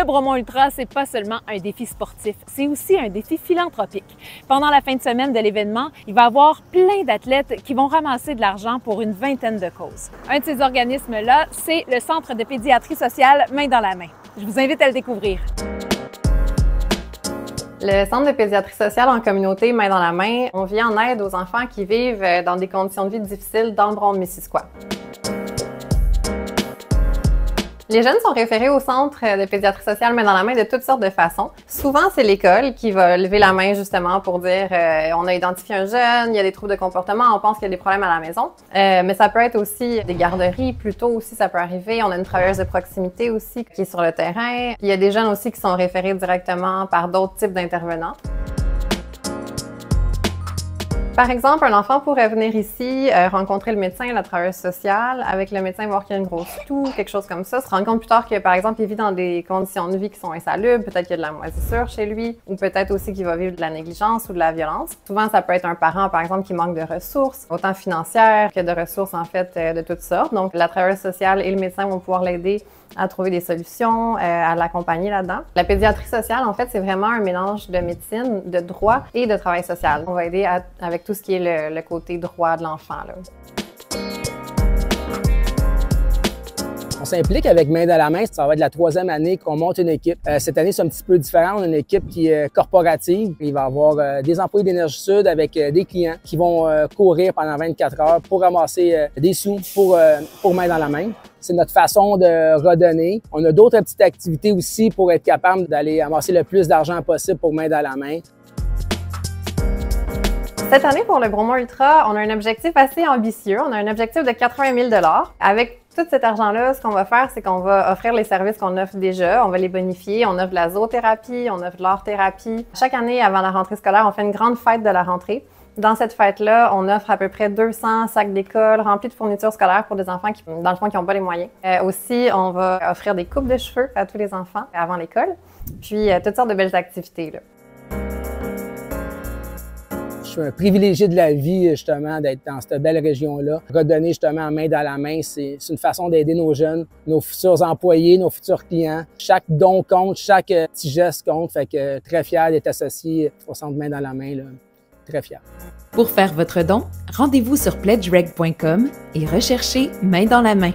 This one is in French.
Bromont Ultra, c'est pas seulement un défi sportif, c'est aussi un défi philanthropique. Pendant la fin de semaine de l'événement, il va y avoir plein d'athlètes qui vont ramasser de l'argent pour une vingtaine de causes. Un de ces organismes-là, c'est le Centre de pédiatrie sociale Main dans la main. Je vous invite à le découvrir. Le Centre de pédiatrie sociale en communauté Main dans la main, on vient en aide aux enfants qui vivent dans des conditions de vie difficiles dans le Bromont-Missisquoi. Les jeunes sont référés au Centre de pédiatrie sociale Main dans la main de toutes sortes de façons. Souvent, c'est l'école qui va lever la main justement pour dire on a identifié un jeune, il y a des troubles de comportement, on pense qu'il y a des problèmes à la maison. Mais ça peut être aussi des garderies, plus tôt aussi ça peut arriver. On a une travailleuse de proximité aussi qui est sur le terrain. Il y a des jeunes aussi qui sont référés directement par d'autres types d'intervenants. Par exemple, un enfant pourrait venir ici, rencontrer le médecin, la travailleuse sociale. Avec le médecin, voir qu'il y a une grosse toux, quelque chose comme ça. Se rendre compte plus tard que, par exemple, il vit dans des conditions de vie qui sont insalubres. Peut-être qu'il y a de la moisissure chez lui, ou peut-être aussi qu'il va vivre de la négligence ou de la violence. Souvent, ça peut être un parent, par exemple, qui manque de ressources, autant financières que de ressources, en fait, de toutes sortes. Donc, la travailleuse sociale et le médecin vont pouvoir l'aider à trouver des solutions, à l'accompagner là-dedans. La pédiatrie sociale, en fait, c'est vraiment un mélange de médecine, de droit et de travail social. On va aider avec tout ce qui est le côté droit de l'enfant. On s'implique avec Main dans la main. Ça va être la 3e année qu'on monte une équipe. Cette année, c'est un petit peu différent. On a une équipe qui est corporative. Il va y avoir des employés d'Énergie Sud avec des clients qui vont courir pendant 24 heures pour ramasser des sous pour Main dans la main. C'est notre façon de redonner. On a d'autres petites activités aussi pour être capable d'aller amasser le plus d'argent possible pour Main dans la main. Cette année, pour le Bromont Ultra, on a un objectif assez ambitieux. On a un objectif de 80 000 $. Avec tout cet argent-là, ce qu'on va faire, c'est qu'on va offrir les services qu'on offre déjà. On va les bonifier. On offre de la zoothérapie, on offre de l'art-thérapie. Chaque année, avant la rentrée scolaire, on fait une grande fête de la rentrée. Dans cette fête-là, on offre à peu près 200 sacs d'école remplis de fournitures scolaires pour des enfants qui, dans le fond, qui n'ont pas les moyens. Aussi, on va offrir des coupes de cheveux à tous les enfants avant l'école. Puis, toutes sortes de belles activités, là. Je suis un privilégié de la vie, justement, d'être dans cette belle région-là. Redonner, justement, Main dans la main, c'est une façon d'aider nos jeunes, nos futurs employés, nos futurs clients. Chaque don compte, chaque petit geste compte. Fait que très fier d'être associé au Centre Main dans la main, là. Très fier. Pour faire votre don, rendez-vous sur pledgereg.com et recherchez Main dans la main.